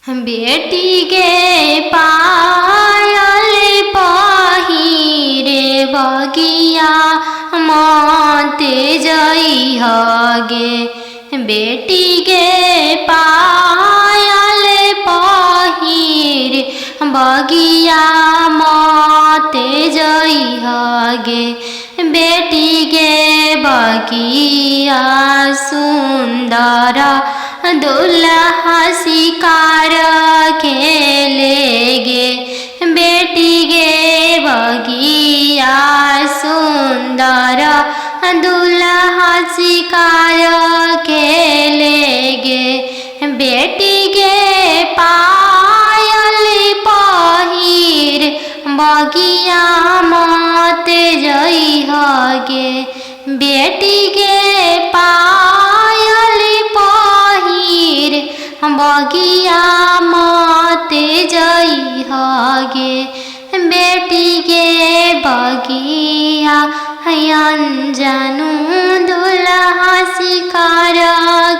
बेटी गे पायल पहिरे बगिया मते जइह गे। बेटी गे पायल पहिरे बगिया मते जइह गे। बेटी गे बगिया सुंदर दुल्हा शिकार खेले गे। बेटी गे बगिया सुंदर दुल्हा शिकार खेले गे। बेटी गे पायल पहिर बगिया मते जइह गे। बेटी गे पायल पहिर बगिया मते जइह गे। बेटी गे बगिया अनजानु दुल्हा शिकार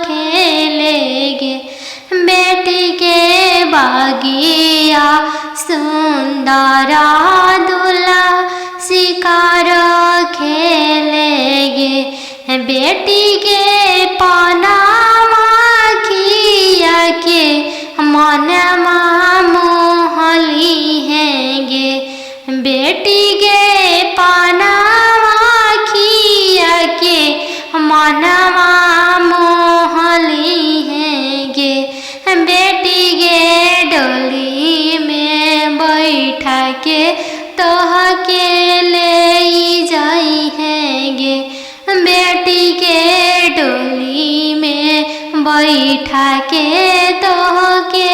खेले गे। बेटी गे बगिया सुंदर दुल्हा शिकार खेले गे। बेटी गे पनामा खिया के मनमा मोहली है गे। बेटी गे पनामा खिया के मनमा मोहली है गे। बेटी गे डोली में बैठा के तोह के ले जाई है गे। बेटी के डोली में बैठा के तोह के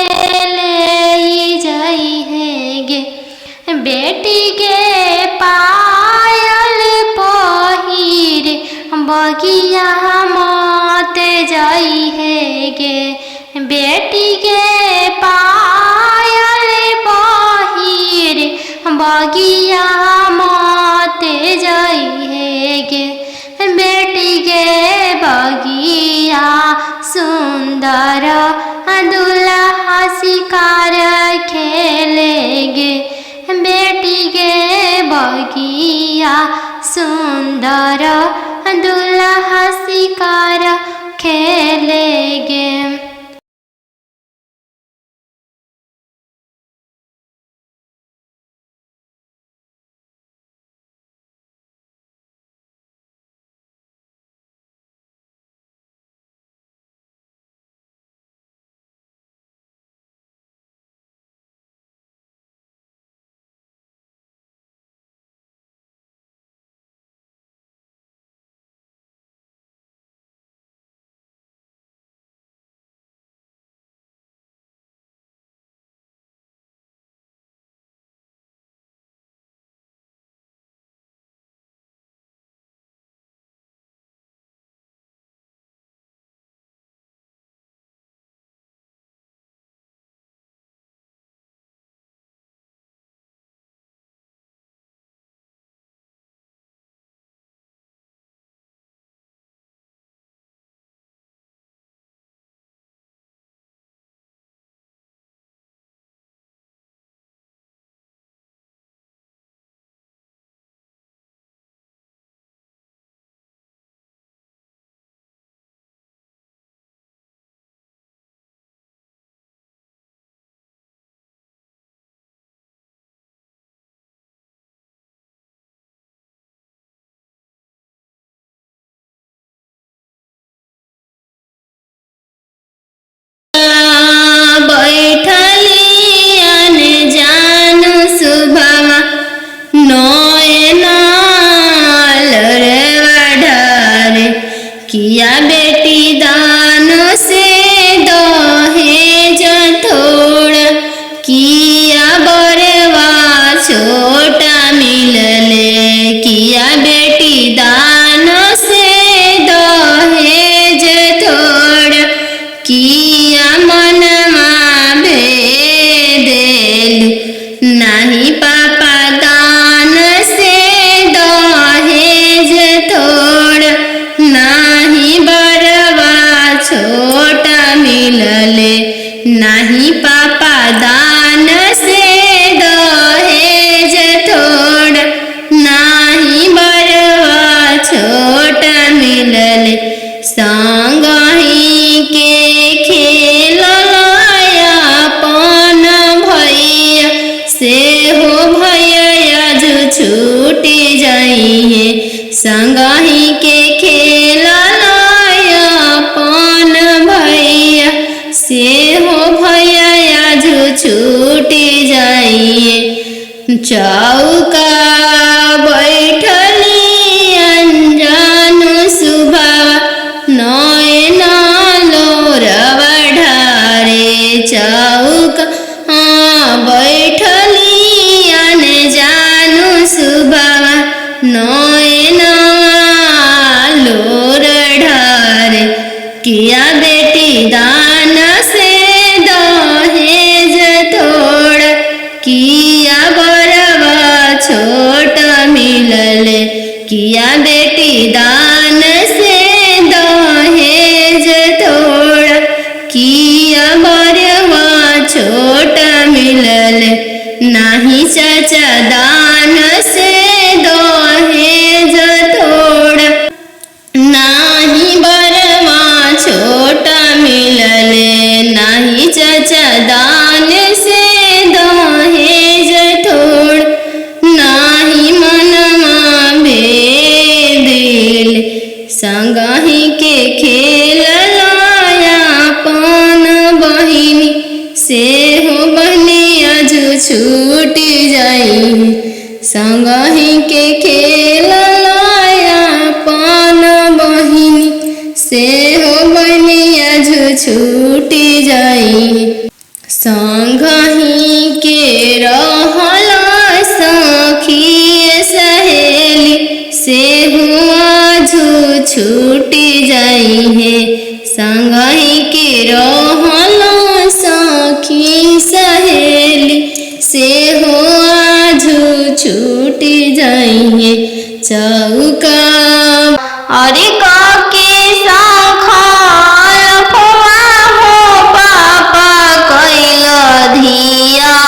ले जाई है गे। बेटी के पायल पहिर बगिया मते जाई है गे। बेटी के पायल पहिर बगिया मते जाई है गे। बेटी गे बगिया सुंदर दुल्हा शिकार खेले गे। बेटी गे बगिया सुंदर दुल्हा शिकार खेले गे। छूट जाइए। चौका बैठली अनजान सुभावा नयन लोरवा ढारे। चौका बैठली अनजान सुभावा नयन लोर ढारे। किया बेटी दान से दहेज थोड़ा, किया बरवा छोट मिलल। किया बेटी दान से दहेज थोड़ा, किया बरवा छोट मिलल। नाही चाचा दान से दहेज थोड़ा, नाही बरवा छोटा मिलल। नाही चाचा दान से दहेज थोड़ा, नाही मनवा भेदिल। संगहि के खेल अपन बहिनी, से हो बहनी आज छूट जाई। संगहि के खेल अपन बहिनी, से हो बहनी आज छूट जाई। संगहि के रहल सखी सहेली, से हो आज छूट जाई है। संगहि के रहल सखी सहेली, से हो आज छूट जाइए। चौका अरे काके साखल खोआ हो पापा कैल धिया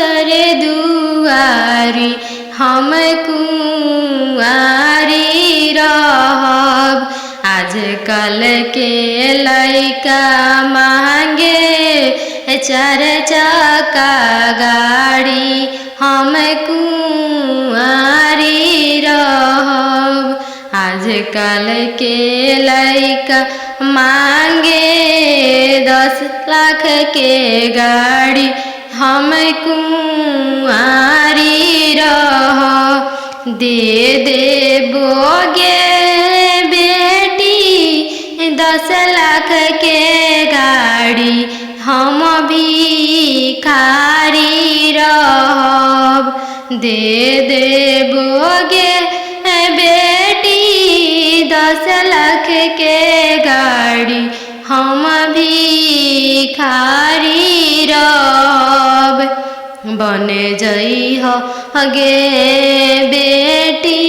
दोसरे दुआरी हम कुंवारी रहब। आजकल के लइका मांगे 4 चक्का गाड़ी हम कुंवारी रहब। आजकल के लइका मांगे 10 लाख के गाड़ी हम कुंवारी रहब। दे देबोगे बेटी 10 लाख के गाड़ी हम भिखारी रहब। दे देबोगे बेटी 10 लाख के गाड़ी हम भिखारी रहब। बन जइह गे बेटी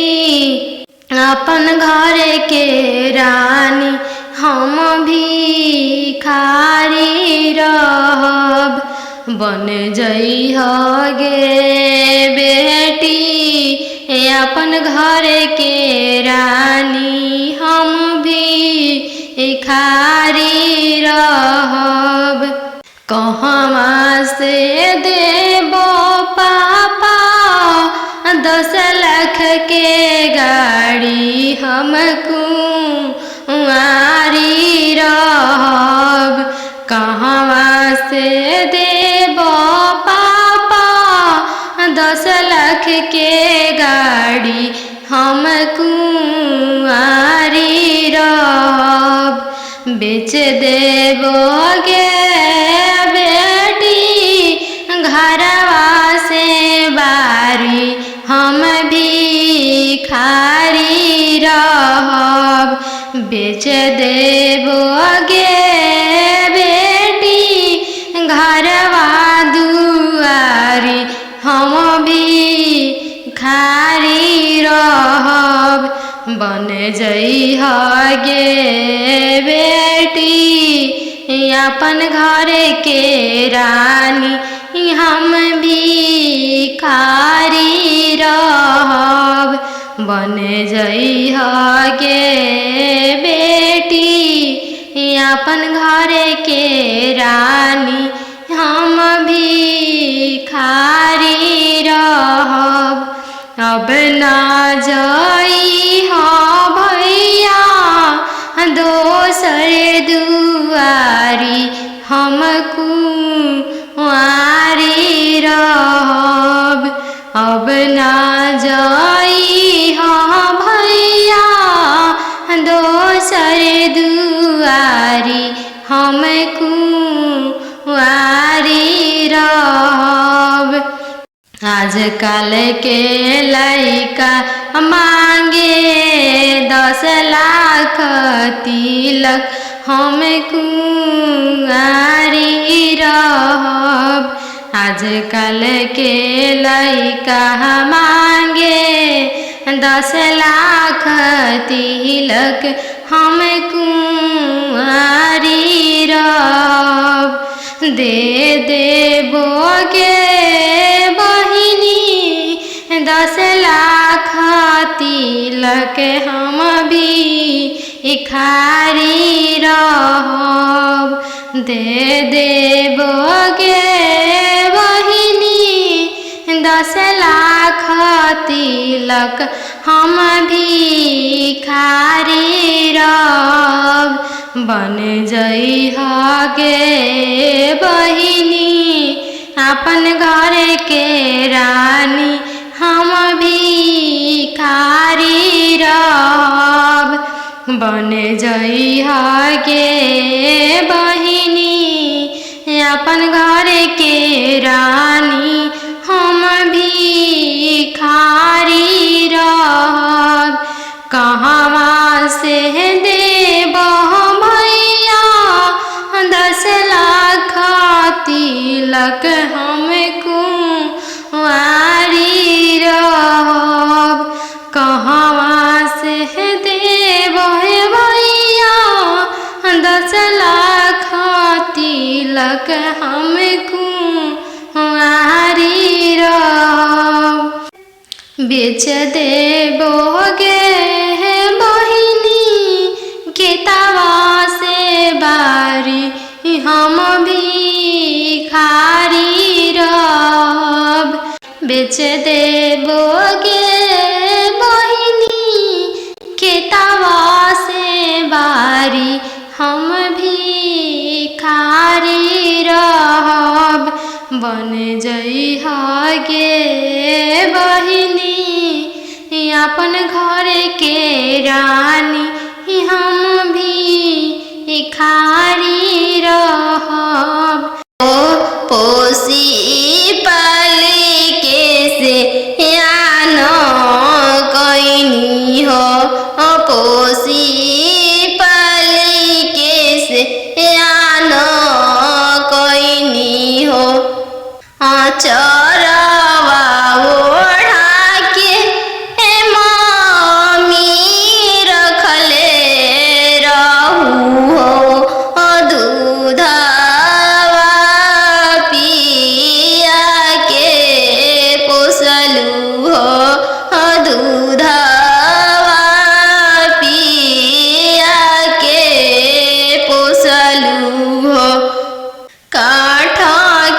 अपन घर के रानी हम भिखारी रहब। बन जइह गे बेटी अपन घर के रानी हम भिखारी रहब। कहवा से देबो पापा 10 लाख के गाड़ी हम कुंवारी रहब। कहवा से देबो पापा 10 लाख के गाड़ी हम कुंवारी रहब। बेच देबोगे बेटी घरवा से बारी हम भिखारी रहब। बेच देबोगे बेटी घरवा दुआरी हम भिखारी रहब। बन जइह गे बेटी अपन घर के रानी हम भिखारी रहब। बन जइह गे बेटी अपन घर के रानी हम भिखारी रहब। अब ना जइह भैया दोसर दुआरी हम कुंवारी रहब। अब ना जइह भैया दोसर दुआरी हम कुंवारी रहब। आजकल के लइका मांगे 10 लाख तिलक हम कुंवारी रहब। आजकल के लइका मांगे 10 लाख तिलक हम कुंवारी रहब। दे देबोगे बहिनी 10 लाख तिलक हम भिखारी रहब। दे देबोगे बहिनी 10 लाख तिलक हम भिखारी रहब। बन जइह गे बहिनी अपन घर के रानी हम भिखारी रहब। बन जइह गे बहिनी अपन घर के रानी हम भिखारी रहब। कहवा से देबो भैया 10 लाख तिलक हम कुंवारी रहब। कहवा से देबो भैया 10 लाख तिलक हम कुंवारी बेच देबोगे बहिनी केतवा से बारी हम भिखारी रहब। बेच देबोगे बहिनी केतवा से बारी हम भिखारी रहब। बन जइहा गे बहिनी अपन घर के रानी हम भिखारी रहब। ओ पोसी पाली के से यान कैनी हो पोसी पाली के से यान कैनी हो चरवा ओढ़ा के मम्मी रखले रहू हो दूधवा पिया के पोसलू हो दूधवा पिया के पोसलू हो। काठ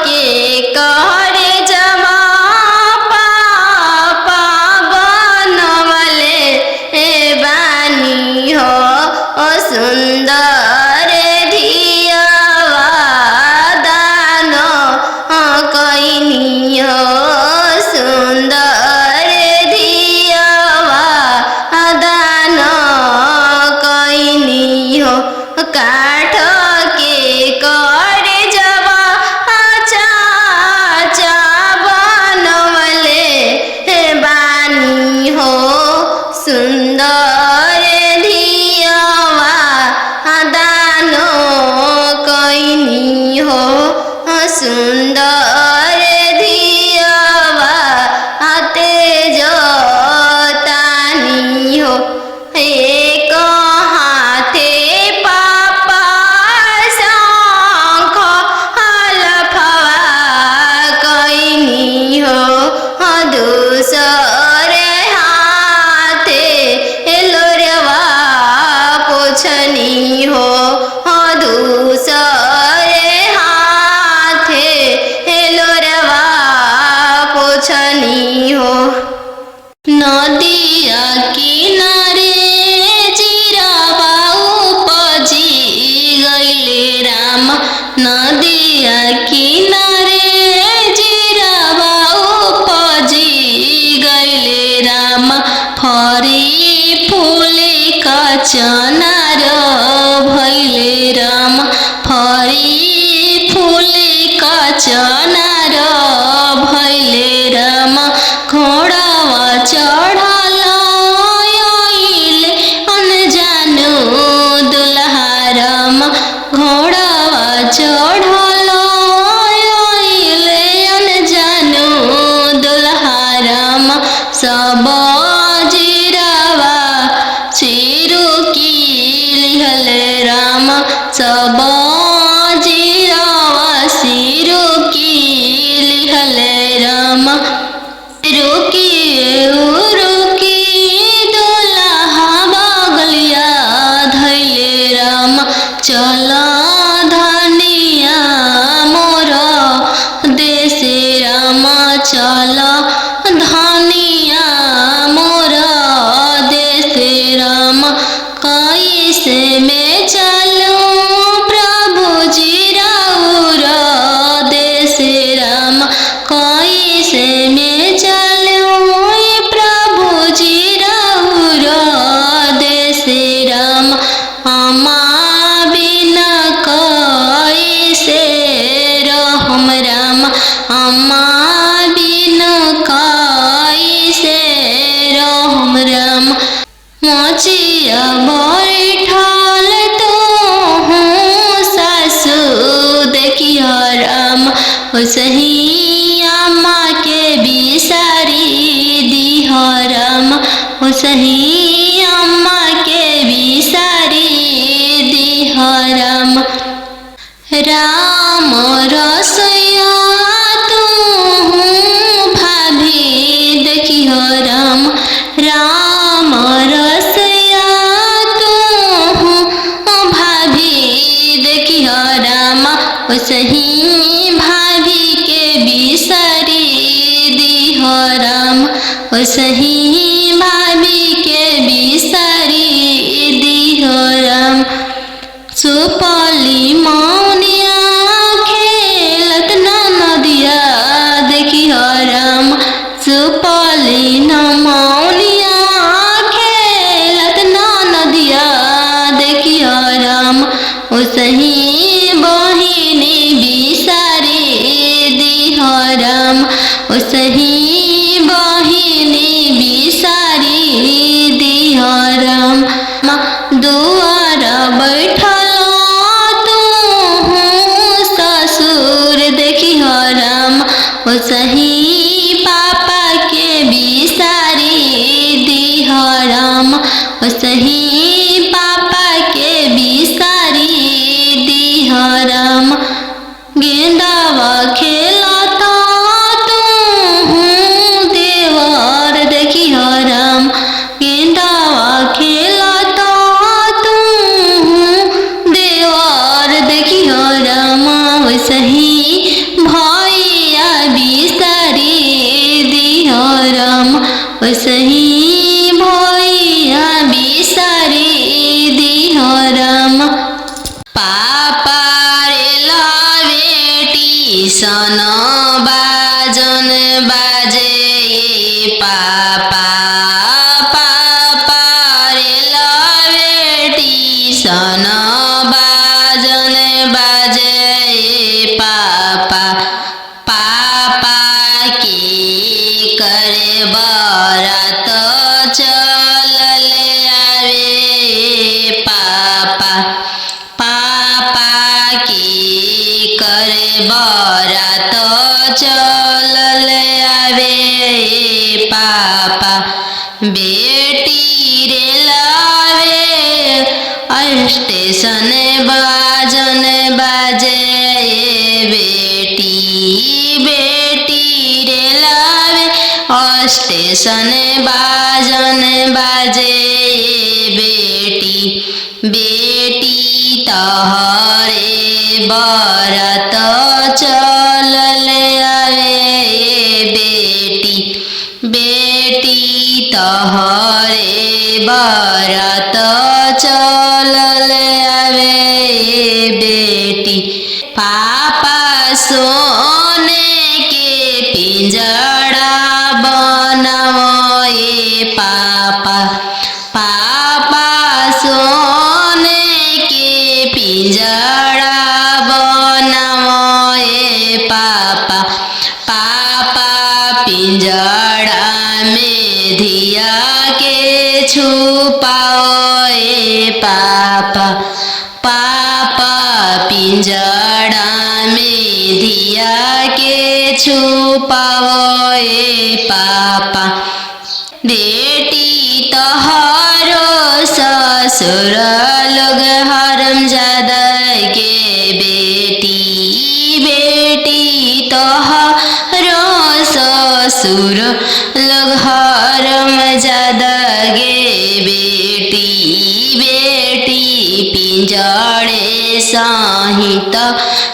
के करे जवा पापा बनवले बानी हो सुंदर धियावा दान कैनी हो सुंदर धियावा दान कैनी हो। काठ के करे जवा चाचा बनवले बानी हो सुंदर धियावा दान कैनी हो सुंदर धियावा तेज तानी हो। एक हाथे पापा शंख हलफवा कैनी हो दूसरे हाथे लोरवा पोछनी हो दूसरे हाथे लोरवा पोछनी हो। नदिया किनारे जीरावा उपजी गइले राम नदिया किनारे जीरावा उपजी गइले राम। फरी फूले कचनार भइले राम फरी फूले कचनार भइले राम। घोड़ावा चढ़ल आइले अनजानु दुल्हा राम घोड़ावा चढ़ल आइले अनजानु दुल्हा राम। सब जीरावा चिरुकी लिहल राम सब जीरावा सिरुकी लिहल राम। रुकी रुकी दुल्हा बगलिया धैले राम चल धनिया मोर देशे राम चल धनिया मोर देशे राम। कैसे में चलूं प्रभु जी राउर देशे राम कैसे में चलूं प्रभु जी राउर देशे राम। अम्मा बिना कैसे रहम राम अम्मा बिना कैसे रहम राम। मोचिया बैठल तो हूँ सासु देखिया राम सही अम्मा के बिसारी दिह राम सही अम्मा के बिसारी दिह राम। राम रसोइया तू भाभी देखियो राम सही भाभी के बिसारी दिहो राम। सुपली मौनिया खेलत ना नदिया देखी हो राम। सुपली न मौनिया खेलत ना नदिया देखी हो राम। ओ सही बहिनी बिसारी दिहो राम। ओ सही बहिनी बिसारी दिहो राम। दुआर बैठल तू ससुर देखी हो राम। ओ सही पापा के बिसारी दिहो राम। ओ सही पापा के बिसारी दिहो राम। गेंदावा खेलता तू देवर देखी हो राम। गेंदावा खेलता तू देवर देखी हो राम। ओ सही भैया बिसारी दिहो राम। ओ सही भैया बिसारी दिहो राम। पापा सन बाजन बाजे पापा। पापा रे लवेटी सन बाजन बाजे पापा। पापा के करे बरात चलल आवे पापा। पापा के करे बरात चलल आवे पापा। बेटी रे लावे स्टेशन बाजन बाजे बेटी। बेटी रे लावे स्टेशन बाजन बाजे बेटी। बेटी तहरे बरात चलल आवे बेटी। बेटी तहरे बरात चलल आवे बेटी। पापा सोने के पिंजड़ा बनाओ पापा। पापा सोने के पिंजड़ा बनाओ पापा। पापा पिंजड़ा में धिया के छुपाओ पापा। पापा पिंजड़ा में धिया के छुपाओ पापा। बेटी तोहरो ससुर लोग हरमजादा के बेटी। बेटी तोहरो ससुर लोग हरमजादा गे बेटी। बेटी पिंजड़े सहित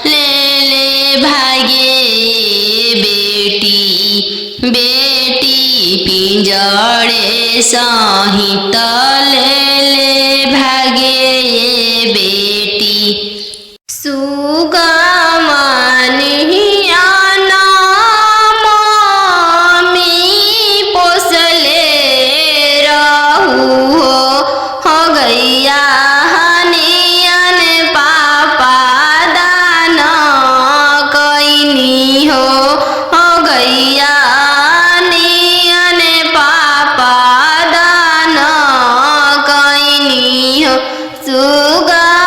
ले ले भागे बेटी। बेटी पिंजड़े सहित ले ले भागे बेटी। सुगमनिया मम्मी पोसले रहू हो गैया हनियन पापा दान कैनी हो गैया नियन पापा दान कैनी हो। सुगमनिया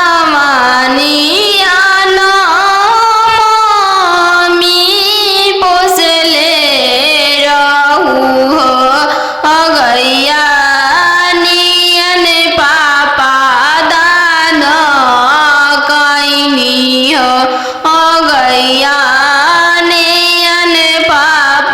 मम्मी पोसले रहू हो गैया नियन पापा दान कैनी हो गैया नियन पापा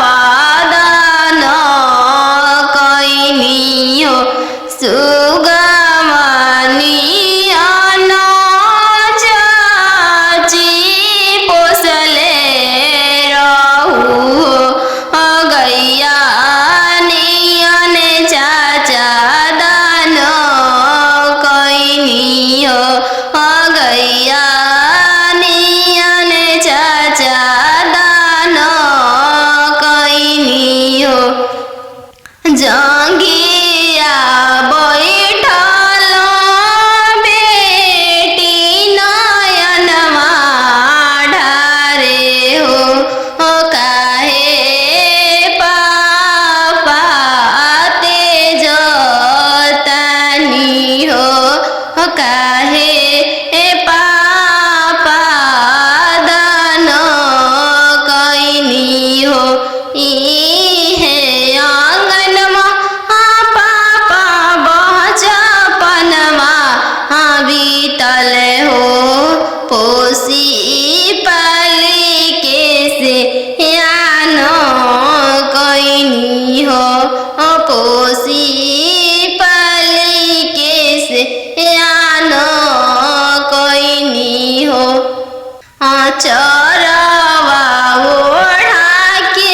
चरवा ओढ़ा के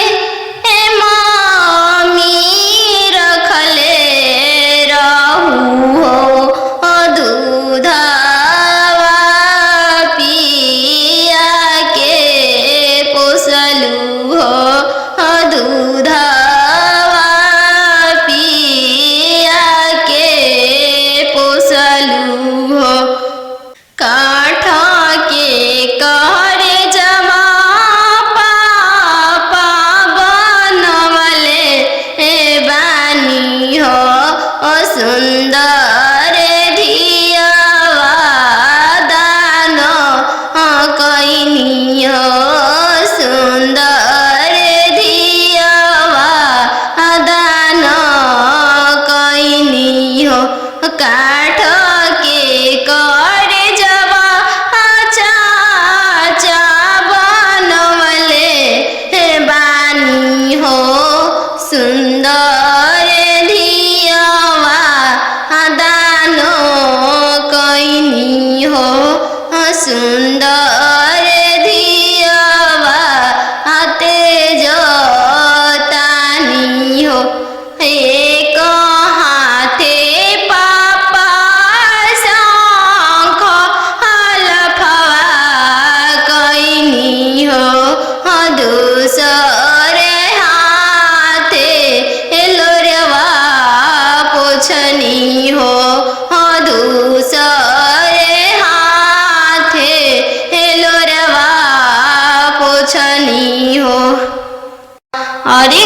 मम्मी रखले रहू हो दूधवा पिया के पोसलू हो दूधवा पिया के पोसलू हो काठ के करे जमा पापा बनवले बानी हो सुंदर धियावा दान कैनी हो सुंदर धियावा दान कैनी हो काठ के करे जवा चाचा बनवले बानी हो सुंदर धियावा दान कैनी हो सुंदर धियावा तेज तानी हो एक हाथे पापा शंख हलफवा कैनी हो दूसरे हाथे लोरवा पोछनी हो दूसरे हाथे लोरवा पोछनी हो अरे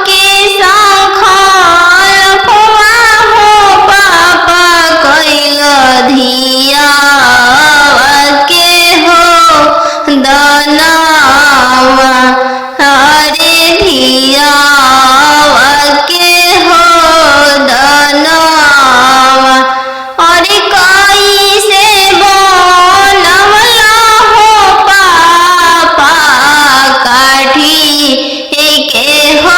के शंख हलफवा हो पापा कैल धियावा के हो दनावा अरे धियावा के हो दनावा अरे कैसे बनवला हो पापा काठी के हो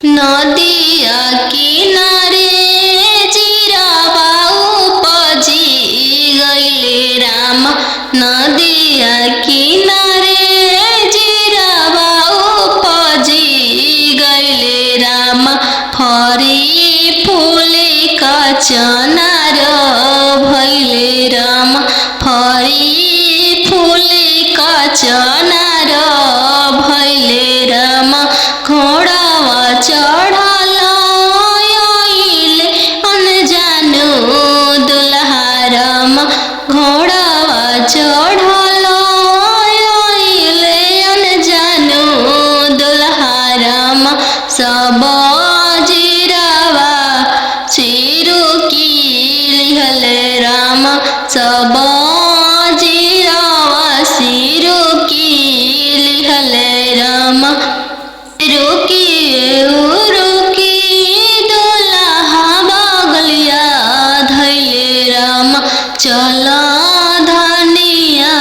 नदिया किनारे जिरावा उपजी गइले राम। नदिया किनारे जिरावा उपजी गइले राम। फरी फूले कचनार भइले राम। फरी फूले कचनार भइले राम। घोड़ावा चढ़ल आइले अनजानु दुल्हा राम। घोड़ावा चढ़ल आइले अनजानु दुल्हा राम। सब जिरावा सिरुकी लिहले राम। सब जिरावा सिरुकी लिहले राम। रुकी रुकी दुल्हा बगलिया धैले राम। चल धनिया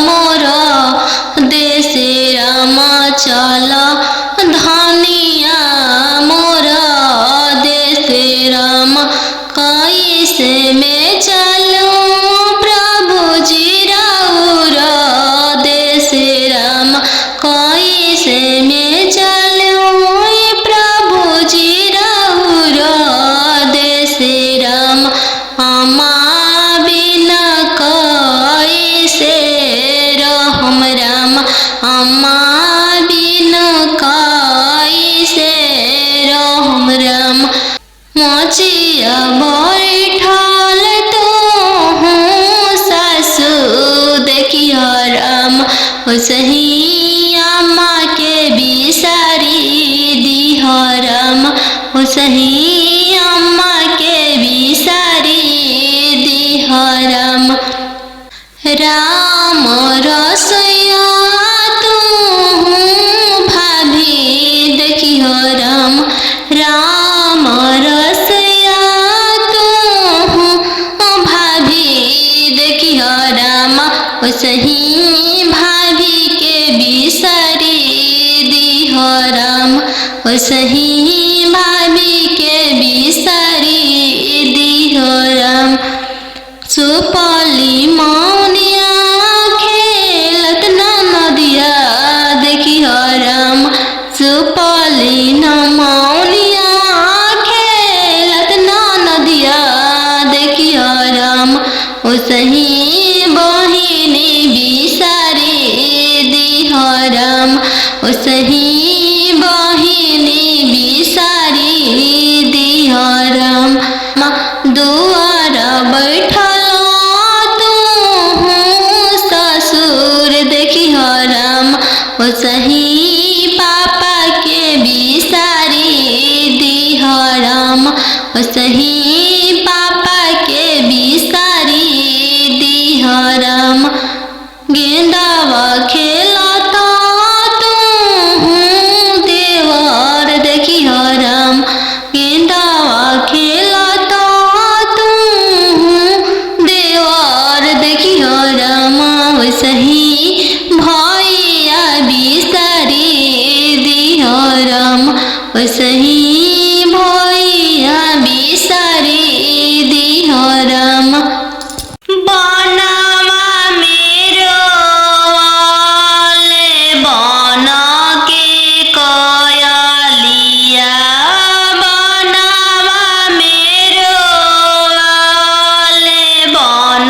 मोर देशे राम। चल धनिया मोर देशे राम। कैसे में चलूं प्रभु जी राउर देशे राम। कैसे में चलूं प्रभु जी राउर देशे राम। अम्मा बिना कैसे रहम राम। अम्मा बिना कैसे रहम राम। मचिया बैठल तोहू सासु देखिया राम। ओसही अम्मा के बिसारी दिह राम। ओसही अम्मा के बिसारी दिह राम। राम रसोइया तोहू भाभी देखिह राम। राम रसोइया तोहू भाभी देखिह राम। ओसही भाभी के बिसारी दिह राम। ओसही भाभी के बिसारी दिह राम। सुपली मौनिया खेलत नदिया देखिह राम। सुपली मौनिया खेलत नदिया देखिह राम। ओसही बहिनी बिसारी दिह राम। ओसही बहिनी बिसारी दिह राम। दुआर बैठल तोहू ससुर देखिह राम। ओसही पापा के बिसारी दिह राम। ओसही पापा के बिसारी दिह राम। गेंदावा खेलत तोहू देवर देखिह राम। गेंदावा खेलत तोहू देवर देखिह राम। ओसही भैया बिसारी दिह राम। ओसही भैया बिसारी दिह राम। बनवा मेरो वाले बन के कयलिया। बनवा मेरो वाले बन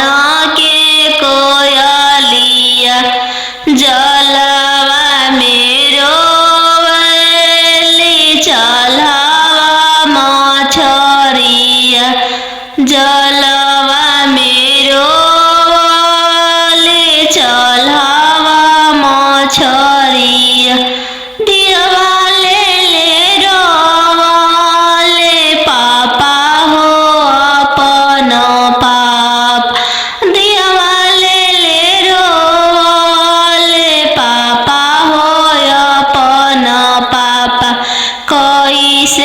के कोयलिया। जलवा मेरो वाले चलवा मछरिया। जलवा मेरो वाले चलवा मछरिया। दिवाले ले रोवाले पापा हो अपन पाप। दिवाले ले रोवाले पापा हो अपन पापा। कैसे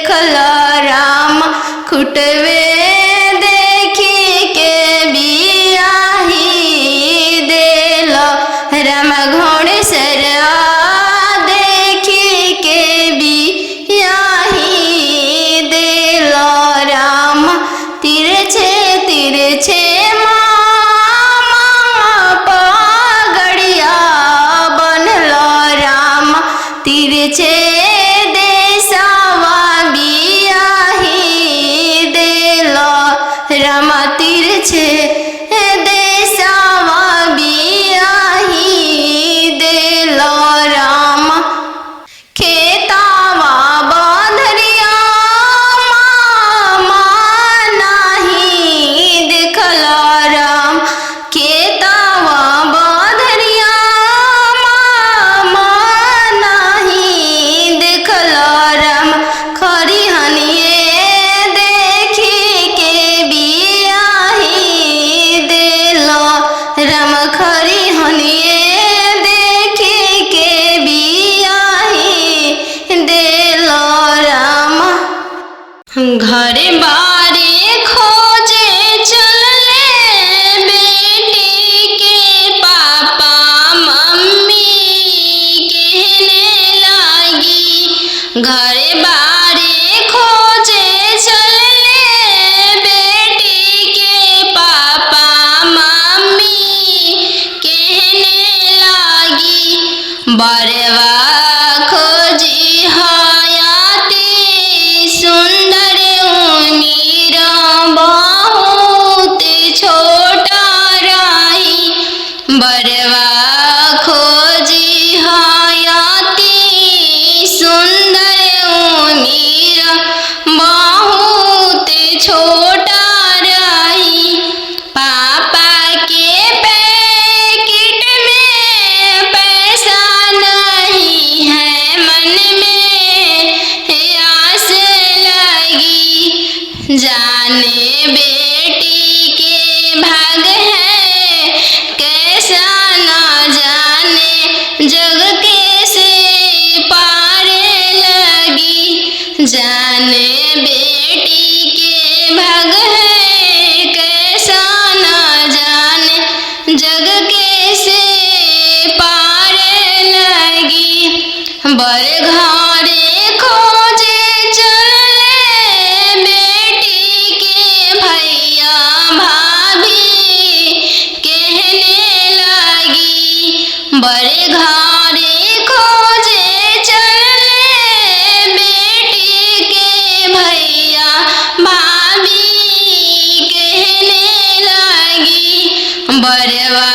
देखल राम खुटवे देखी के बियाही देल राम घोड़सरवा देखी के बियाही देल राम तिरछे तिरछे पगड़िया बनल राम तिरछे देशवा बियाही देल राम तिरछे देशवा बियाही देल राम खेतावा बंधरिया मामा नाही देखल राम खेतावा बंधरिया मामा नाही देखल राम खरिहनिए देखी के बियाही देल राम खरिहनिए देखी के बियाही देल राम घरे बारे खोजे चलले बेटी के पापा मम्मी कहने लागी घरे बारे खोजे चलले बेटी के पापा मम्मी कहने लागी बरवा खोजी हयाती सुंदर उमीर बहुत छोटा रही बरवा खोजी हयाती सुंदर उमीर बहुत छोटा रही पापा के पैकेट में पैसा नहीं है मन में आस लगी जाने बेटी के भाग है कैसा न जाने जग कैसे पार लगी जाने बेटी के भाग है कैसा न जाने जग कैसे पार लगी बर घरे खोजे चलले बेटी के भैया भाभी कहने लगी बर घरे खोजे चलले बेटी के भैया भाभी कहने लगी बरवा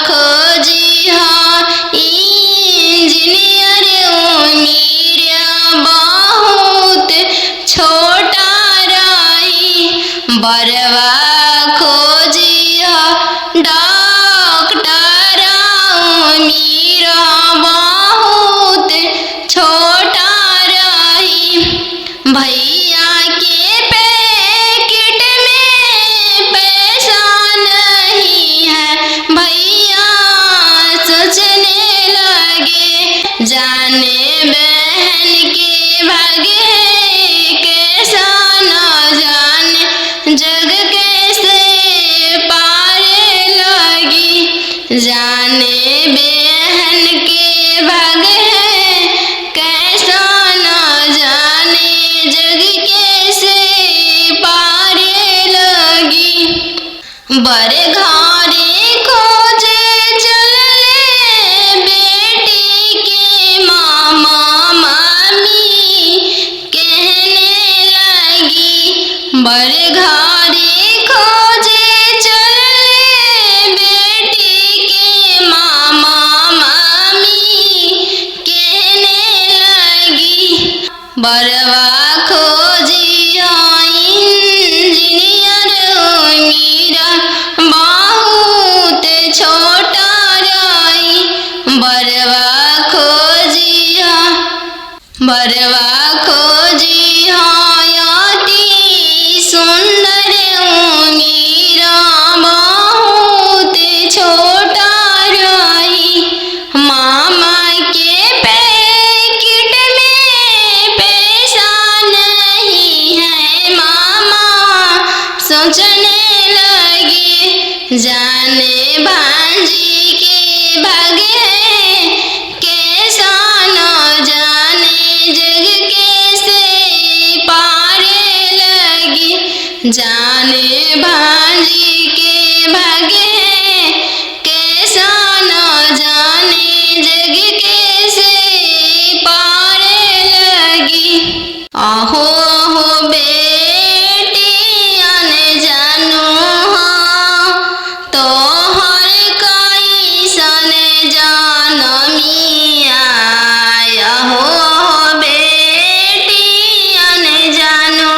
खोजी हाँ इंजीनियर उमीर बहुत छोटा रही बरवा खोजी हाँ डॉक्टर उमीर बहुत छोटा रही भैया के पैकेट में पैसा नहीं है भैया सोचने लगे जाने बहन के भाग्य है कैसा न जाने जग कैसे पार लगी जाने बहन के भाग्य है कैसा न जाने जग कैसे पार लगी बर घरे खोजे चलले बेटी के मामा मामी कहने लगी बर घरे खोजे चलले बेटी के मामा मामी कहने लगी बरवा खोजी इंजीनियर उमीर बहुत छोटा रही बरवा खोजी हयाती सुंदर उमीर बहुत छोटा रही मामा के पैकेट में पैसा सोचने लगी, जाने भांजी के भागे कैसा न जाने जग कैसे पारे लगी, जाने भांजी के भागे कैसा न जाने जग कैसे पारे लगी। आहो आहो बेटी अन जानू हाँ, तो हर कोई सन जानमिया। आहो आहो बेटी अन जानू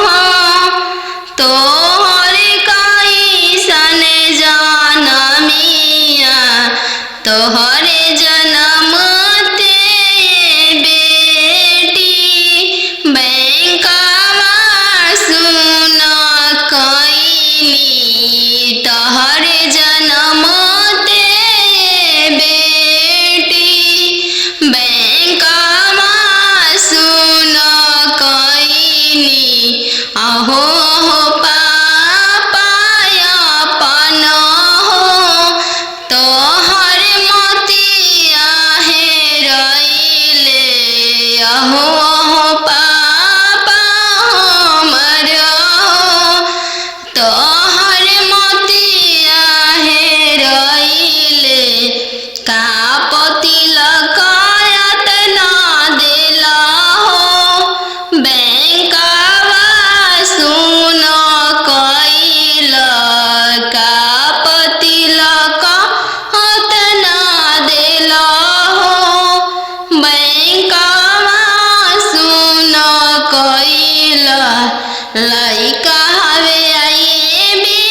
हाँ, तो हर कोई सन जानमिया। तोहर जन्म ते बेटी बैंकवा सुन कईनी, तोहर जन्म ते बेटी बैंकवा सुन कईनी। आहो हो पापा अपन हो, तोहर मोतिया हेरैले। आहो हो पापा हमर हो, तोहर मोतिया हेरैले। का तिलक एतना देला हो, बैंकवा सुन कइल। का तिलक एतना देला हो, बैंकवा सुन कइल। लइका हवे आईबी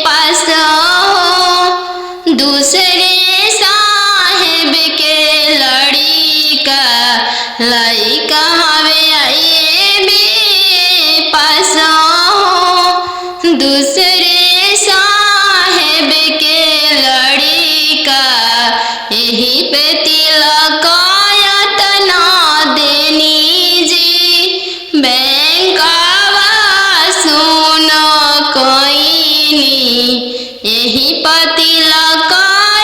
पास हो, दूसरे साहेब के लड़िका। लइका हवे आईबी पास हो, दूसरे साहेब के लड़िका। यही पे तिलक एतना देनी जी, बैंकवा सुन कईनी। यही पे तिलक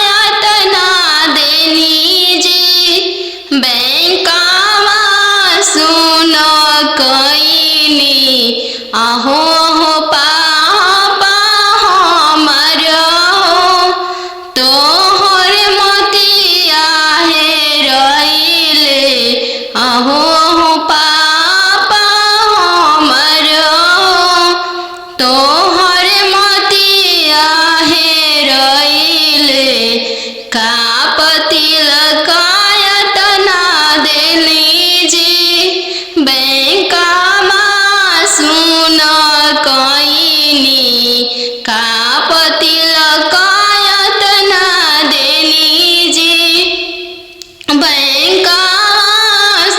एतना देनी जी, बैंकवा सुन कईनी। आहो हो पापा हमर हो, तोहर मोतिया हेरैले। आहो हो पापा हमर हो, तोहर मोतिया हेरैले। का तिलक एतना देली जी, बैंकवा सुन कईनी। का तिलक एतना देली जी, बैंकवा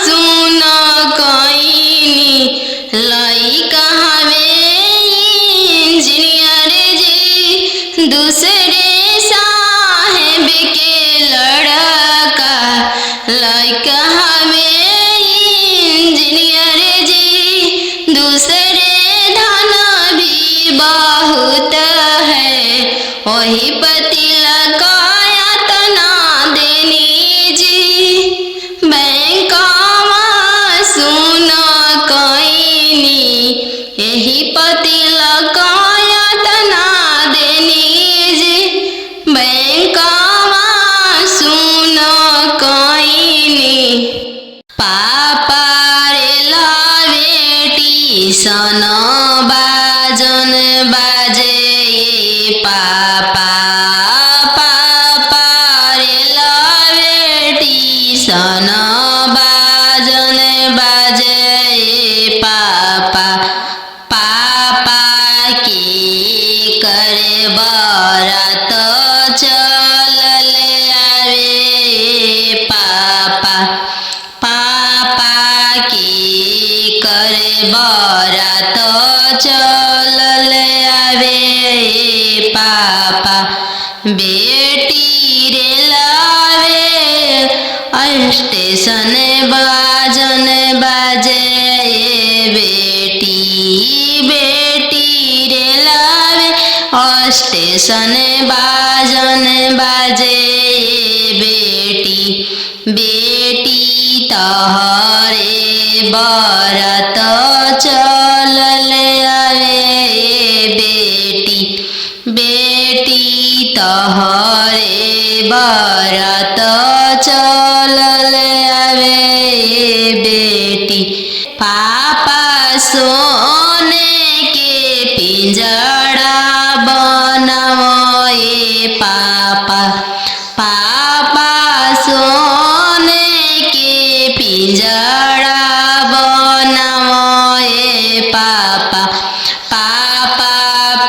सुन कईनी। लइका हवे इंजीनियर जी, दूसरे साहेब के लड़का। लइका हवे इंजीनियर जी, दूसरे धन भी बहुत है। वही तिलक एतना देनी जी, बैंकवा सुन कईनी। यही तिलक एतना देनी जी, बैंकवा सुन कईनी। पापा रे बेटी सन बाजन बाजे, पापा पापा रे बेटी सन बाजन बाजे। पापा पापा की करे बरात चलल आवे। पापा पापा की करे बरात चलल आवे। पापा बेटी रे लावे, स्टेशन बाजन बाजे। बेटी बेटी रे स्टेशन बाजन बाजे बेटी बेटी तहरे बरात चलल आवे बेटी बेटी तहरे बरात चलल आवे बेटी पापा सोने के पिंजड़ा बनाओ पापा पापा सोने के पिंजड़ा बनाओ पापा पापा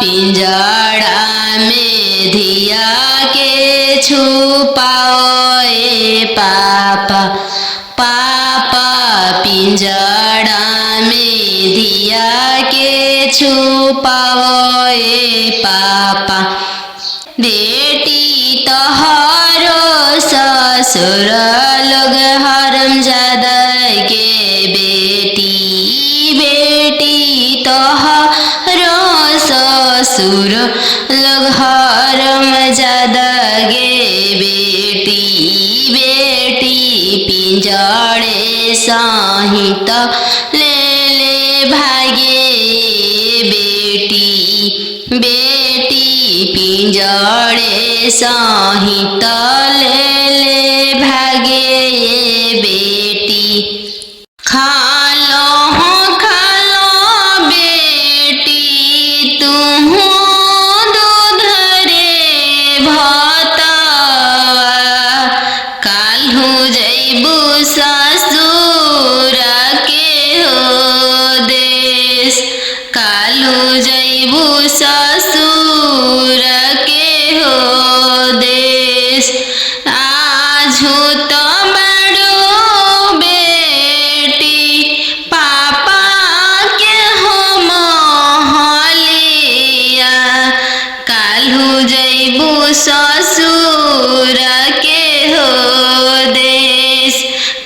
पिंजड़ा में धिया के छुपाओ पापा पापा पिंजड़ा में धिया के छुपाओ पापा बेटी तोहरो ससुर लोग हरामजादा के बेटी बेटी तोहरो ससुर लोग हरामजादा गे बेटी बेटी पिंजड़े सहित ले ले भागे बेटी बेटी पिंजड़े सहित ले ले भागे बेटी खालो बेटी तुम दूध रे भतवा काल्हू जैबू ससुर के हो देश काल्हू जैबू ससुर के हो देश आजू तो बड़ो बेटी पापा के हो महलिया काल्हू जैबू ससुर के हो देश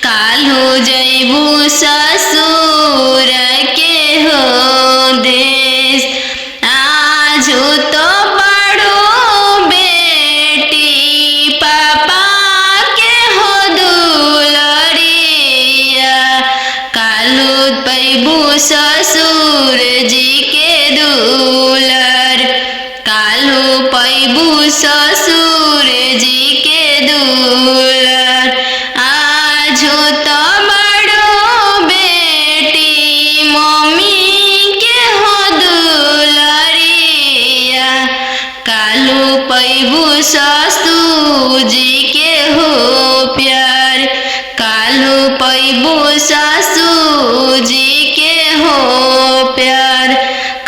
काल्हू जैबू ससुर के हो देश आजू तो बड़ो बेटी पापा के हो दुलरिया काल्हू पैबू ससुर जी के दुलर काल्हू पैबू ससुर जी के दुलर आजू तो बड़ो बेटी मम्मी के हो दुलरिया काल्हू पैबू ससुर जी के हो प्यार काल्हू पैबू ससुर जी के हो प्यार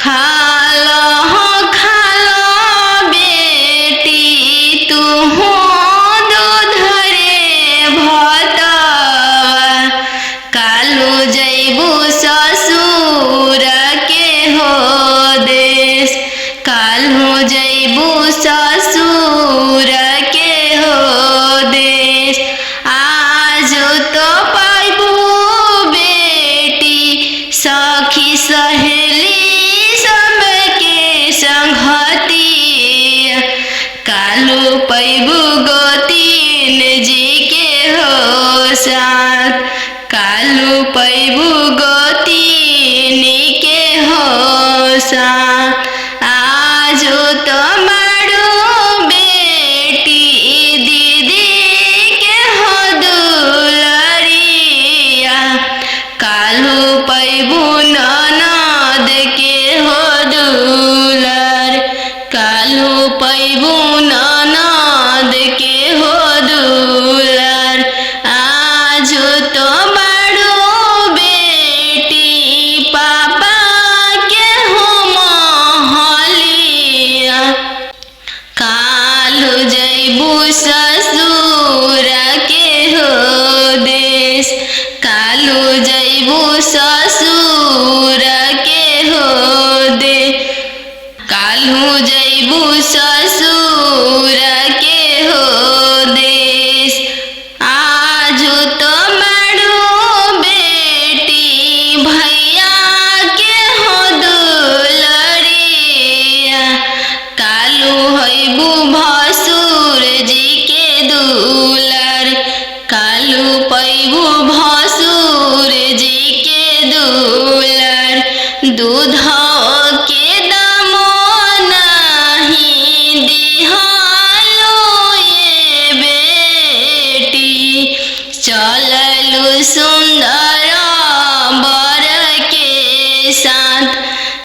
खालो बेटी तू दूध रे भतवा काल्हू जैबू ससुर के हो देश काल्हू जैबू ससुर के हो देश आजू तो पैबू बेटी सखी सहेली सबके संगतिया काल्हू पैबू गोतीन जी के हो साथ काल्हू पैबू गोतीन के हो साथ